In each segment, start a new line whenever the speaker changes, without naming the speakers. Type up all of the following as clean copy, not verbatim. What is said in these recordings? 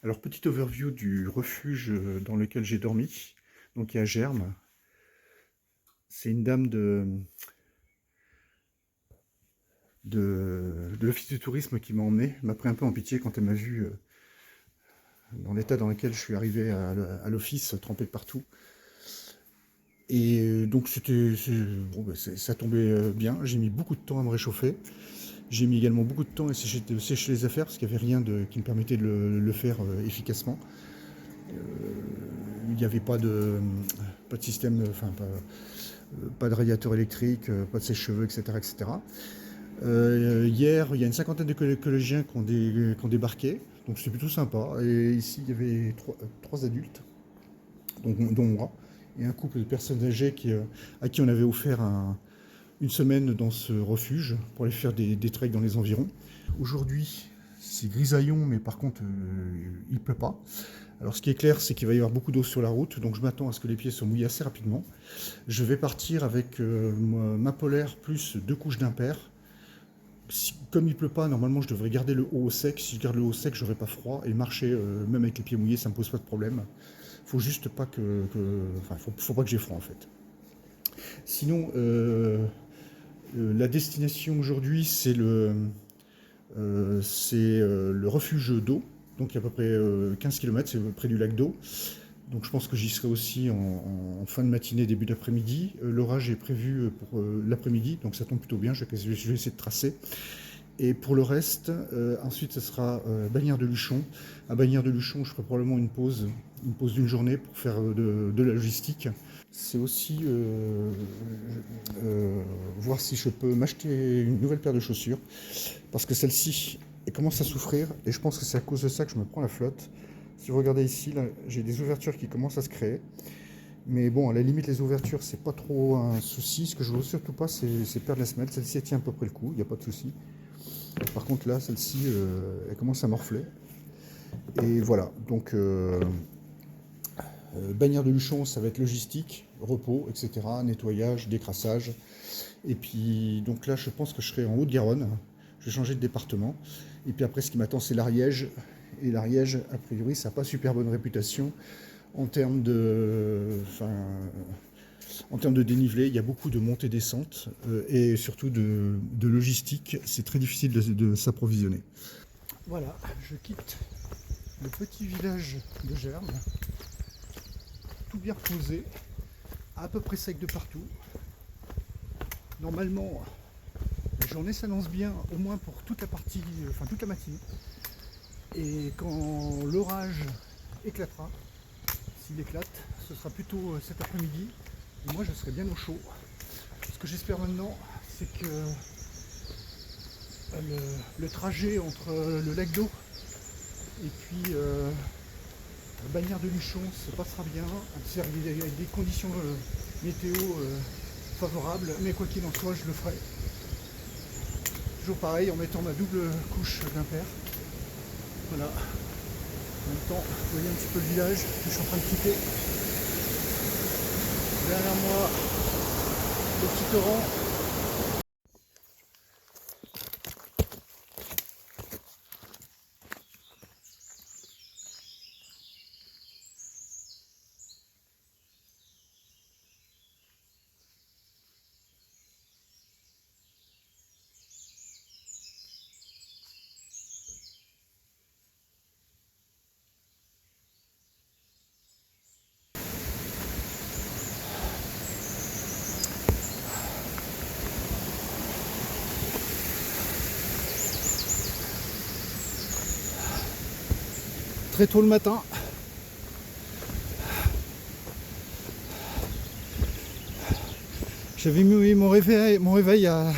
Alors, petite overview du refuge dans lequel j'ai dormi. Donc, il y a Germe. C'est une dame de l'office du tourisme qui m'a emmené. Elle m'a pris un peu en pitié quand elle m'a vu dans l'état dans lequel je suis arrivé à l'office, trempé de partout. Et donc, ça tombait bien. J'ai mis beaucoup de temps à me réchauffer. J'ai mis également beaucoup de temps à sécher les affaires parce qu'il n'y avait rien qui me permettait de le faire efficacement. Il n'y avait pas de système, enfin pas de radiateur électrique, pas de sèche-cheveux, etc. etc. Hier, il y a une cinquantaine de collégiens qui ont débarqué, donc c'était plutôt sympa. Et ici, il y avait trois adultes, dont moi, et un couple de personnes âgées à qui on avait offert une semaine dans ce refuge pour aller faire des treks dans les environs. Aujourd'hui, c'est grisaillon, mais par contre, il ne pleut pas. Alors ce qui est clair, c'est qu'il va y avoir beaucoup d'eau sur la route, donc je m'attends à ce que les pieds soient mouillés assez rapidement. Je vais partir avec ma polaire plus 2 couches d'impair. Comme il ne pleut pas, normalement je devrais garder le haut au sec. Si je garde le haut au sec, j'aurai pas froid. Et marcher, même avec les pieds mouillés, ça ne me pose pas de problème. Faut juste pas faut pas que j'ai froid en fait. Sinon, la destination aujourd'hui, c'est le refuge d'eau. Donc il y a à peu près 15 km, c'est près du lac d'eau. Donc je pense que j'y serai aussi en fin de matinée, début d'après-midi. L'orage est prévu pour l'après-midi, donc ça tombe plutôt bien, je vais essayer de tracer. Et pour le reste, ensuite ce sera Bagnères de Luchon. À Bagnères de Luchon, je ferai probablement une pause d'une journée pour faire de la logistique. C'est aussi voir si je peux m'acheter une nouvelle paire de chaussures, parce que celle-ci commence à souffrir, et je pense que c'est à cause de ça que je me prends la flotte. Si vous regardez ici, là, j'ai des ouvertures qui commencent à se créer. Mais bon, à la limite, les ouvertures, c'est pas trop un souci. Ce que je veux surtout pas, c'est perdre la semelle. Celle-ci, elle tient à peu près le coup, il n'y a pas de souci. Par contre, là, celle-ci, elle commence à morfler. Et voilà, donc Bagnères de Luchon, ça va être logistique, repos, etc., nettoyage, décrassage. Et puis, donc là, je pense que je serai en Haute-Garonne. Je vais changer de département. Et puis après, ce qui m'attend, c'est l'Ariège. Et l'Ariège, a priori, ça n'a pas super bonne réputation en termes en termes de dénivelé. Il y a beaucoup de montées-descentes et surtout de logistique. C'est très difficile de s'approvisionner. Voilà, je quitte le petit village de Germe, tout bien reposé, à peu près sec de partout. Normalement, la journée s'annonce bien, au moins pour toute la matinée. Et quand l'orage éclatera, s'il éclate, ce sera plutôt cet après-midi. Et moi, je serai bien au chaud. Ce que j'espère maintenant, c'est que le trajet entre le lac d'eau et puis Bagnères de Luchon se passera bien, avec des conditions météo favorables, mais quoi qu'il en soit, je le ferai. Toujours pareil, en mettant ma double couche d'impair. Voilà. En même temps, vous voyez un petit peu le village que je suis en train de quitter. Derrière moi, le petit torrent. Très tôt le matin. J'avais mis mon réveil à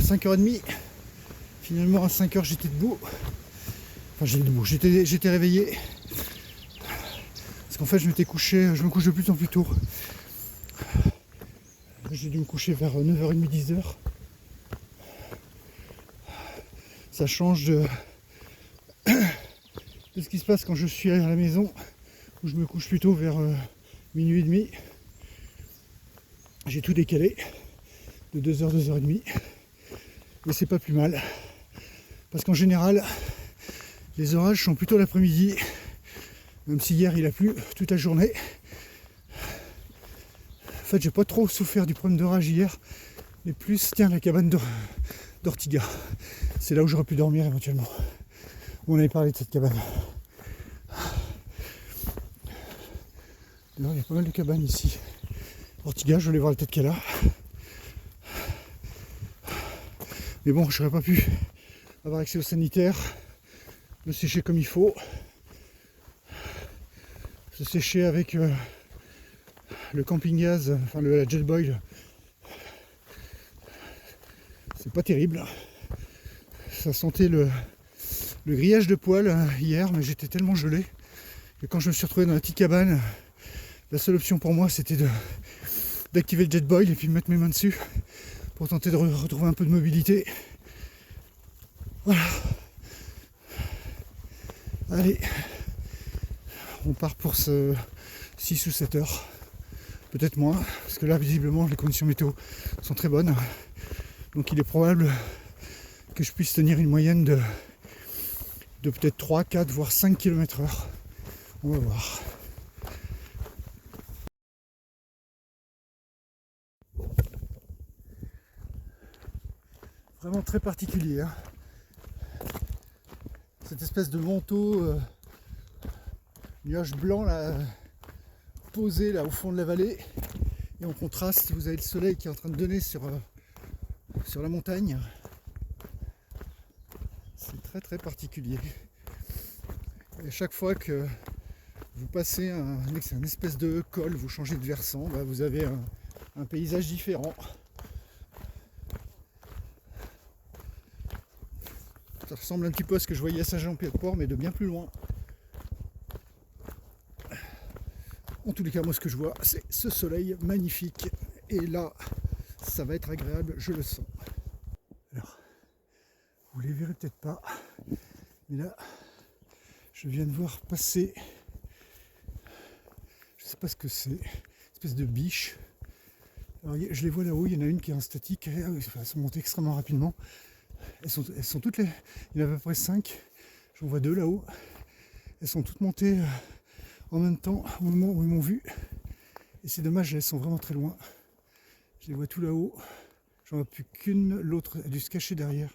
5h30. Finalement à 5h j'étais debout. Enfin j'étais debout, j'étais réveillé. Parce qu'en fait je me couche de plus en plus tôt. J'ai dû me coucher vers 9h30, 10h. Ça change de ce qui se passe quand je suis à la maison, où je me couche plutôt vers minuit et demi. J'ai tout décalé de 2h, 2h30. Mais c'est pas plus mal. Parce qu'en général, Les orages sont plutôt l'après-midi, même si hier il a plu toute la journée. En fait, j'ai pas trop souffert du problème d'orage hier, mais plus, tiens, la cabane d'Ortiga. C'est là où j'aurais pu dormir éventuellement. On avait parlé de cette cabane. D'ailleurs, il y a pas mal de cabanes ici. Ortiga, je voulais voir la tête qu'elle a. Mais bon, je n'aurais pas pu avoir accès au sanitaire, me sécher comme il faut, se sécher avec le camping-gaz, enfin la Jetboil. C'est pas terrible. Ça sentait le grillage de poêle hier, mais j'étais tellement gelé que quand je me suis retrouvé dans la petite cabane, la seule option pour moi c'était d'activer le Jetboil et puis de mettre mes mains dessus pour tenter de retrouver un peu de mobilité. Voilà. Allez, on part pour ce 6 ou 7 heures, peut-être moins, parce que là visiblement les conditions météo sont très bonnes. Donc il est probable que je puisse tenir une moyenne de peut-être 3, 4, voire 5 km/h. On va voir. Vraiment très particulier. Hein. Cette espèce de manteau, nuage blanc là, posé là au fond de la vallée. Et en contraste, vous avez le soleil qui est en train de donner sur la montagne. C'est très très particulier. Et à chaque fois que vous passez un espèce de col, vous changez de versant, bah vous avez un paysage différent. Ça ressemble un petit peu à ce que je voyais à Saint-Jean-Pied-de-Port, mais de bien plus loin. En tous les cas, moi ce que je vois, c'est ce soleil magnifique. Et là, ça va être agréable, je le sens. Alors, vous les verrez peut-être pas, mais là, je viens de voir passer, je sais pas ce que c'est, une espèce de biche. Alors, je les vois là-haut, il y en a une qui est en statique, elles sont montées extrêmement rapidement. Elles sont toutes les... Il y en a à peu près 5, j'en vois 2 là-haut. Elles sont toutes montées en même temps, au moment où ils m'ont vu. Et c'est dommage, elles sont vraiment très loin. Je les vois tout là-haut. J'en vois plus qu'une, l'autre a dû se cacher derrière.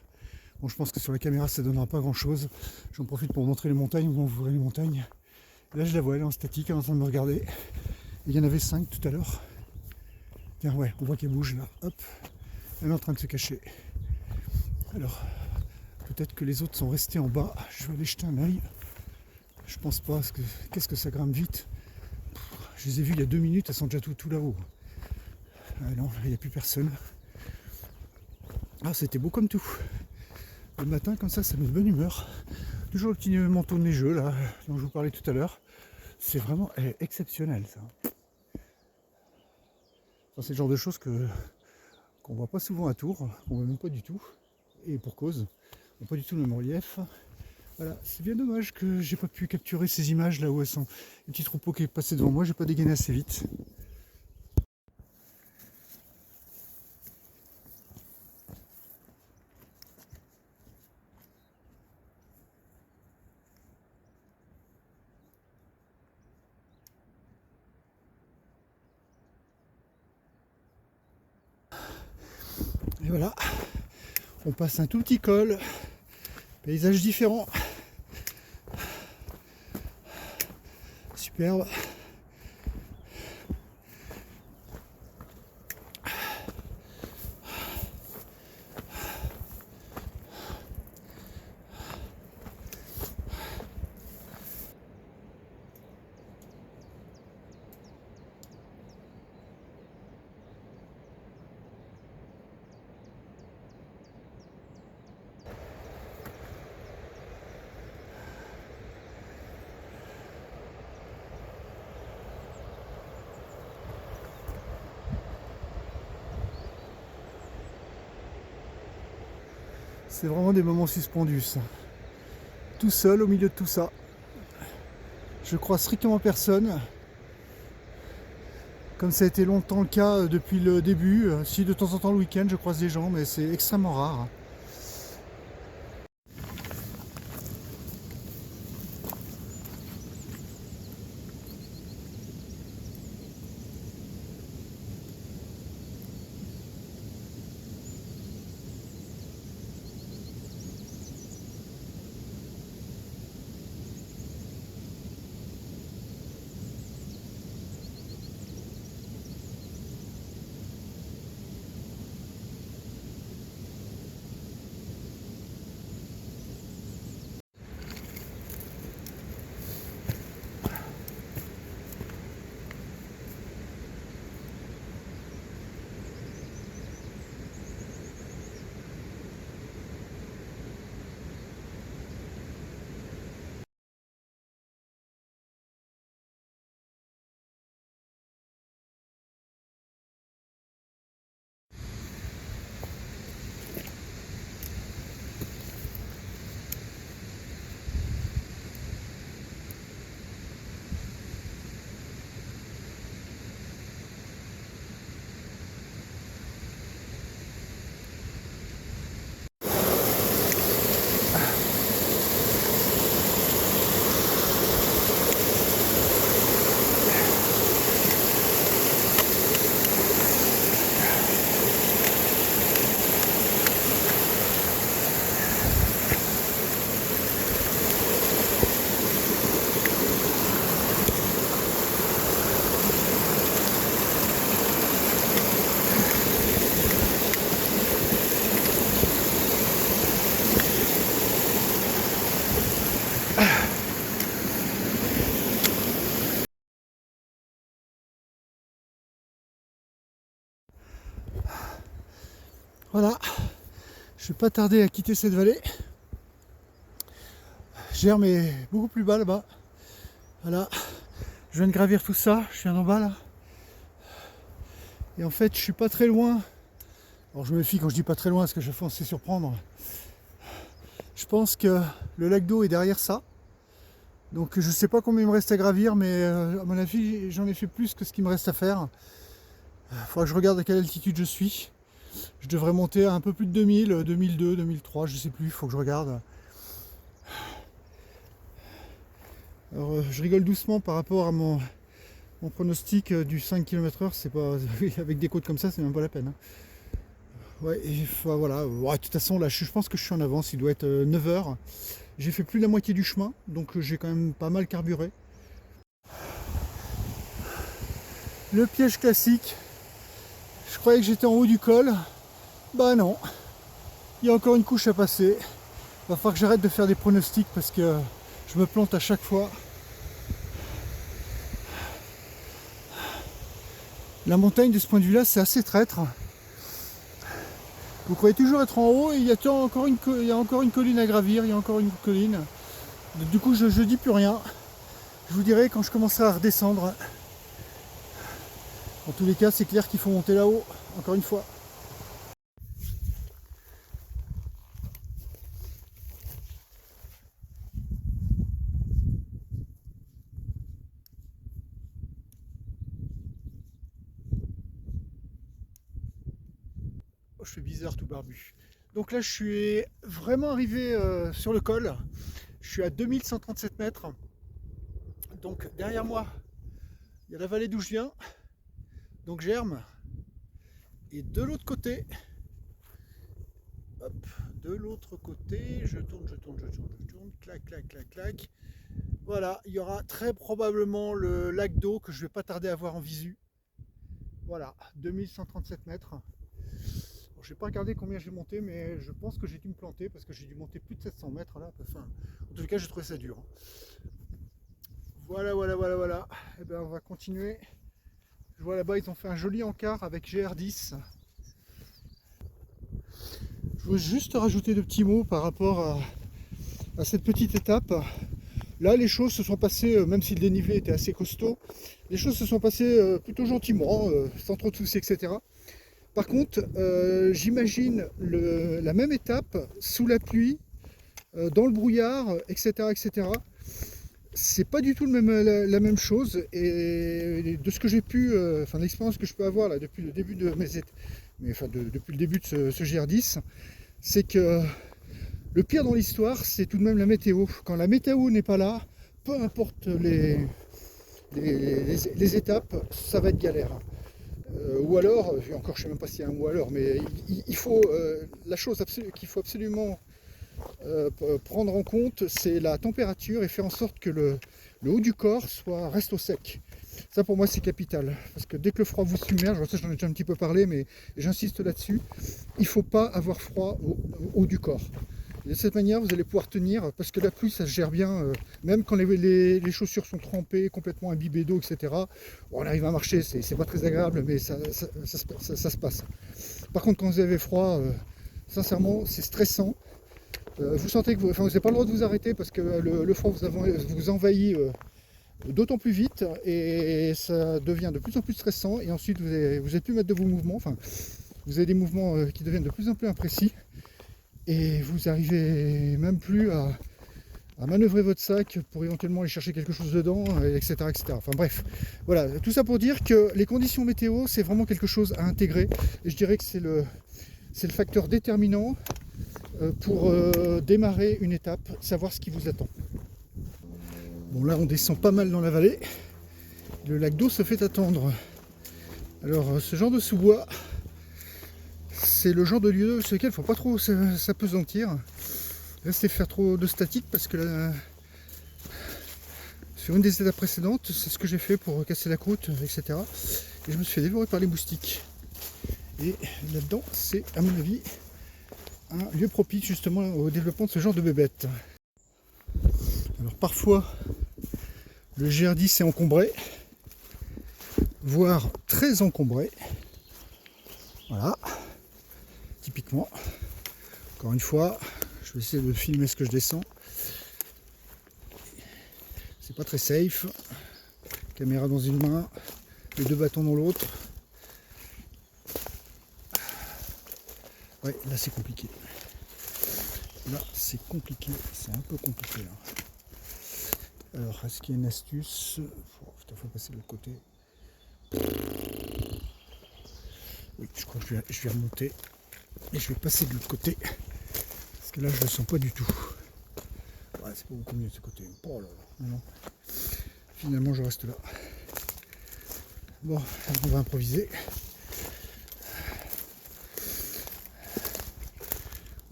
Bon, je pense que sur la caméra ça donnera pas grand-chose. J'en profite pour montrer les montagnes, vous verrez les montagnes. Et là je la vois, elle est en statique, elle est en train de me regarder. Et il y en avait 5 tout à l'heure. Tiens, ouais, on voit qu'elle bouge là, hop. Elle est en train de se cacher. Alors, peut-être que les autres sont restés en bas. Je vais aller jeter un œil. Je pense pas, parce que qu'est-ce que ça grimpe vite. Je les ai vus il y a 2 minutes, elles sont déjà tout là-haut. Ah non, il n'y a plus personne. Ah, c'était beau comme tout. Le matin, comme ça met de bonne humeur. Toujours le petit manteau neigeux, là, dont je vous parlais tout à l'heure. C'est vraiment exceptionnel, ça. Enfin, c'est le genre de choses qu'on voit pas souvent à Tours, qu'on voit même pas du tout. Et pour cause, on n'a pas du tout le même relief. Voilà, c'est bien dommage que j'ai pas pu capturer ces images là où elles sont. Les petits troupeaux qui est passé devant moi, j'ai pas dégainé assez vite. Et voilà, on passe un tout petit col, paysage différent. Superbe. C'est vraiment des moments suspendus, ça. Tout seul au milieu de tout ça. Je crois strictement personne. Comme ça a été longtemps le cas depuis le début. Si de temps en temps le week-end je croise des gens, mais c'est extrêmement rare. Voilà, je vais pas tarder à quitter cette vallée. Germe est beaucoup plus bas là-bas. Voilà, je viens de gravir tout ça, je viens d'en bas là. Et en fait, je suis pas très loin. Alors je me méfie quand je dis pas très loin parce que je pense c'est surprendre. Je pense que le lac d'eau est derrière ça. Donc je sais pas combien il me reste à gravir, mais à mon avis j'en ai fait plus que ce qu'il me reste à faire. Il faudra que je regarde à quelle altitude je suis. Je devrais monter à un peu plus de 2000, 2002, 2003, je sais plus, il faut que je regarde. Alors je rigole doucement par rapport à mon pronostic du 5 km/h, c'est pas. Avec des côtes comme ça, c'est même pas la peine. Hein. Ouais, et, enfin, voilà. Ouais, de toute façon, là je pense que je suis en avance, il doit être 9h. J'ai fait plus de la moitié du chemin, donc j'ai quand même pas mal carburé. Le piège classique. Je croyais que j'étais en haut du col. Bah non. Il y a encore une couche à passer. Il va falloir que j'arrête de faire des pronostics parce que je me plante à chaque fois. La montagne de ce point de vue-là, c'est assez traître. Vous croyez toujours être en haut et il y a encore une colline à gravir, il y a encore une colline. Du coup, je dis plus rien. Je vous dirai quand je commencerai à redescendre. En tous les cas, c'est clair qu'il faut monter là-haut, encore une fois. Oh, je fais bizarre tout barbu. Donc là, je suis vraiment arrivé sur le col. Je suis à 2137 mètres. Donc derrière moi, il y a la vallée d'où je viens. Donc Germe. Et de l'autre côté, hop, de l'autre côté, je tourne, clac, clac, clac, clac. Voilà, il y aura très probablement le lac d'eau que je vais pas tarder à voir en visu. Voilà, 2137 mètres. Bon, je n'ai pas regardé combien j'ai monté, mais je pense que j'ai dû me planter parce que j'ai dû monter plus de 700 mètres là. Enfin, en tout cas, j'ai trouvé ça dur. Voilà, voilà, voilà, voilà. Et bien, on va continuer. Je vois là-bas, ils ont fait un joli encart avec GR10. Je veux juste rajouter deux petits mots par rapport à cette petite étape. Là, les choses se sont passées, même si le dénivelé était assez costaud, les choses se sont passées plutôt gentiment, sans trop de soucis, etc. Par contre, j'imagine la même étape sous la pluie, dans le brouillard, etc., etc. C'est pas du tout la même chose. Et de ce que j'ai pu, enfin l'expérience que je peux avoir là depuis le début de depuis le début de ce GR10, c'est que le pire dans l'histoire, c'est tout de même la météo. Quand la météo n'est pas là, peu importe les étapes, ça va être galère. Ou alors, encore je ne sais même pas s'il y a un ou alors, mais il faut, la chose qu'il faut absolument prendre en compte, c'est la température et faire en sorte que le haut du corps reste au sec. Ça pour moi c'est capital, parce que dès que le froid vous submerge, ça j'en ai déjà un petit peu parlé, mais j'insiste là-dessus, il ne faut pas avoir froid au haut du corps. Et de cette manière, vous allez pouvoir tenir, parce que la pluie, ça se gère bien, même quand les chaussures sont trempées, complètement imbibées d'eau, etc. Bon, on arrive à marcher, c'est pas très agréable, mais ça se passe. Par contre, quand vous avez froid, sincèrement, c'est stressant. Vous sentez que vous n'avez pas le droit de vous arrêter, parce que le froid vous envahit d'autant plus vite, et ça devient de plus en plus stressant, et ensuite vous n'êtes plus maître de vos mouvements, enfin, vous avez des mouvements qui deviennent de plus en plus imprécis. Et vous arrivez même plus à manœuvrer votre sac pour éventuellement aller chercher quelque chose dedans, etc., etc. Enfin bref, voilà, tout ça pour dire que les conditions météo, c'est vraiment quelque chose à intégrer. Et je dirais que c'est le facteur déterminant pour démarrer une étape, savoir ce qui vous attend. Bon là, on descend pas mal dans la vallée. Le lac d'eau se fait attendre. Alors, ce genre de sous-bois, c'est le genre de lieu sur lequel il ne faut pas trop s'apesantir. Rester faire trop de statique parce que là, sur une des étapes précédentes, c'est ce que j'ai fait pour casser la croûte, etc. Et je me suis fait dévorer par les moustiques. Et là-dedans, c'est à mon avis un lieu propice justement au développement de ce genre de bébêtes. Alors parfois, le GR10 est encombré, voire très encombré. Voilà. typiquement. Encore une fois, je vais essayer de filmer ce que je descends. C'est pas très safe. Caméra dans une main, les 2 bâtons dans l'autre. Ouais, là c'est compliqué. Là c'est compliqué, c'est un peu compliqué là. Alors, est-ce qu'il y a une astuce? Oh, putain, faut passer de l'autre côté. Oui, je crois que je vais remonter. Et je vais passer de l'autre côté. Parce que là, je ne le sens pas du tout. Ouais, c'est pas beaucoup mieux de ce côté. Oh là là, non. Finalement, je reste là. Bon, on va improviser.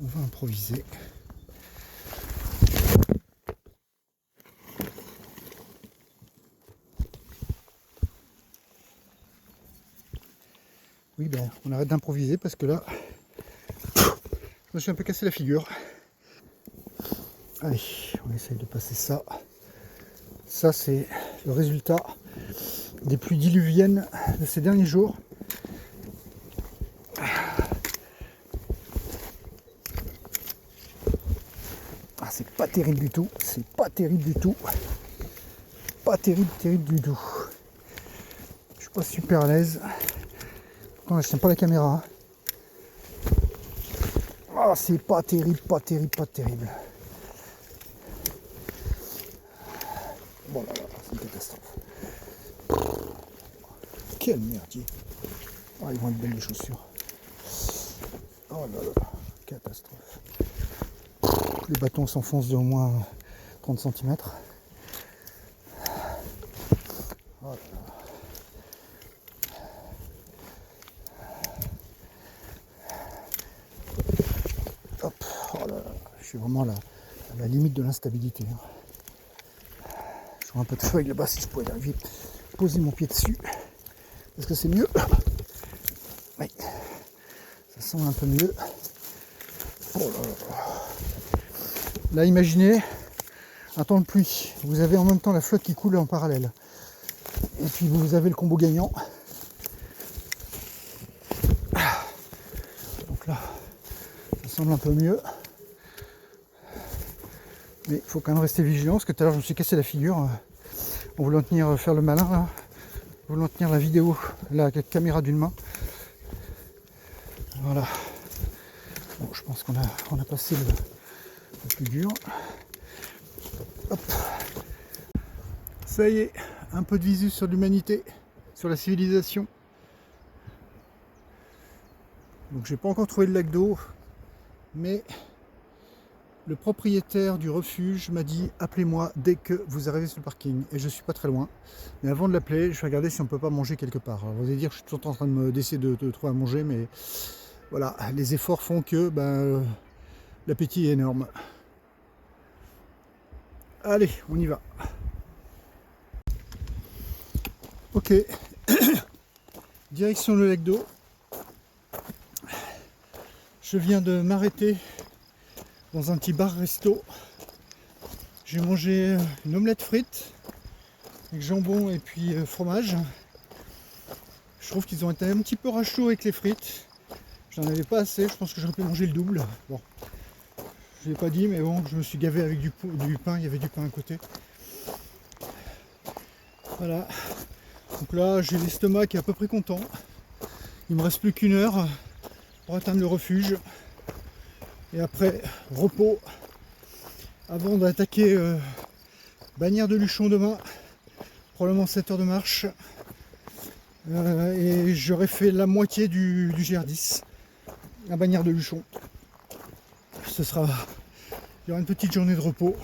On va improviser. Oui, ben, on arrête d'improviser parce que là, je me suis un peu cassé la figure. Allez, on essaye de passer ça. Ça, c'est le résultat des pluies diluviennes de ces derniers jours. Ah, c'est pas terrible du tout. C'est pas terrible du tout. Pas terrible du tout. Je suis pas super à l'aise. Non, je tiens pas la caméra. Ah, c'est pas terrible. Bon là là, c'est une catastrophe. Quel merdier. Ah, ils vont être belles les chaussures. Oh là là, catastrophe. Les bâtons s'enfoncent de au moins 30 cm. Oh là là. Hop, oh là là. Je suis vraiment à la limite de l'instabilité. Je vois un peu de feuilles là-bas si je pouvais arriver à poser mon pied dessus. Est-ce que c'est mieux? Oui, ça semble un peu mieux. Oh là là. Là, imaginez un temps de pluie. Vous avez en même temps la flotte qui coule en parallèle. Et puis vous avez le combo gagnant. Donc là, ça semble un peu mieux. Mais il faut quand même rester vigilant parce que tout à l'heure je me suis cassé la figure en voulant faire le malin là. En voulant tenir la vidéo, la caméra d'une main. Voilà. Bon, je pense qu'on a passé le plus dur. Hop. Ça y est, un peu de visu sur l'humanité, sur la civilisation. Donc j'ai pas encore trouvé le lac d'eau, mais le propriétaire du refuge m'a dit appelez-moi dès que vous arrivez sur le parking. Et je suis pas très loin. Mais avant de l'appeler, je vais regarder si on peut pas manger quelque part. Alors, vous allez dire que je suis tout le temps en train d'essayer de trouver à manger, mais voilà, les efforts font que l'appétit est énorme. Allez, on y va. Ok, direction le lac d'eau. Je viens de m'arrêter dans un petit bar-resto. J'ai mangé une omelette frite avec jambon et puis fromage. Je trouve qu'ils ont été un petit peu rachauds avec les frites. J'en avais pas assez, je pense que j'aurais pu manger le double. Bon, je l'ai pas dit, mais bon, je me suis gavé avec du pain, il y avait du pain à côté. Voilà. Donc là, j'ai l'estomac qui est à peu près content. Il me reste plus qu'une heure pour atteindre le refuge. Et après, repos avant d'attaquer Bagnères de Luchon demain. Probablement 7 heures de marche. Et j'aurais fait la moitié du GR10 à Bagnères de Luchon. Il y aura une petite journée de repos.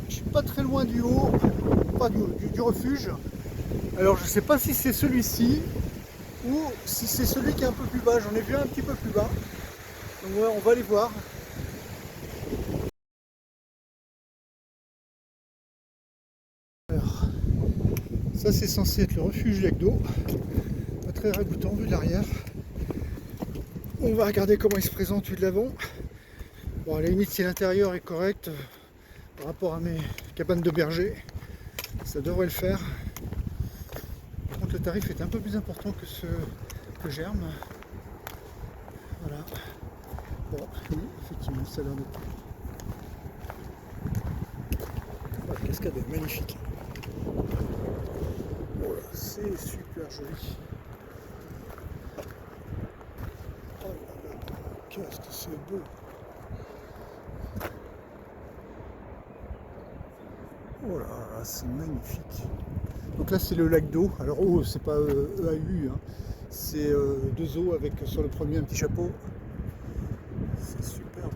Je suis pas très loin du haut, pas du refuge. Alors je sais pas si c'est celui-ci ou si c'est celui qui est un peu plus bas. J'en ai vu un petit peu plus bas. Donc ouais, on va aller voir. Ça c'est censé être le refuge du lac d'eau. Pas très ragoûtant vu de l'arrière. On va regarder comment il se présente vu de l'avant. Bon, à la limite, si l'intérieur est correct par rapport à mes cabanes de berger, ça devrait le faire. Par contre, le tarif est un peu plus important que ce que Germe. Voilà. Bon, oui, effectivement, ça a l'air d'être. Oh, la cascade est magnifique. Voilà, c'est super joli. Oh là là, qu'est-ce que c'est beau! Oh là là, c'est magnifique. Donc là c'est le lac d'eau. Alors oh, c'est pas EAU, hein. C'est deux eaux avec sur le premier un petit chapeau. C'est superbe.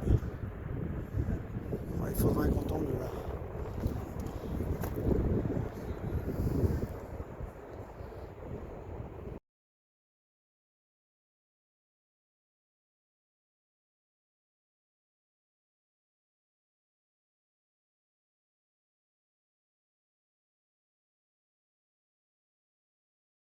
Ouais, il faudra un grand angle là.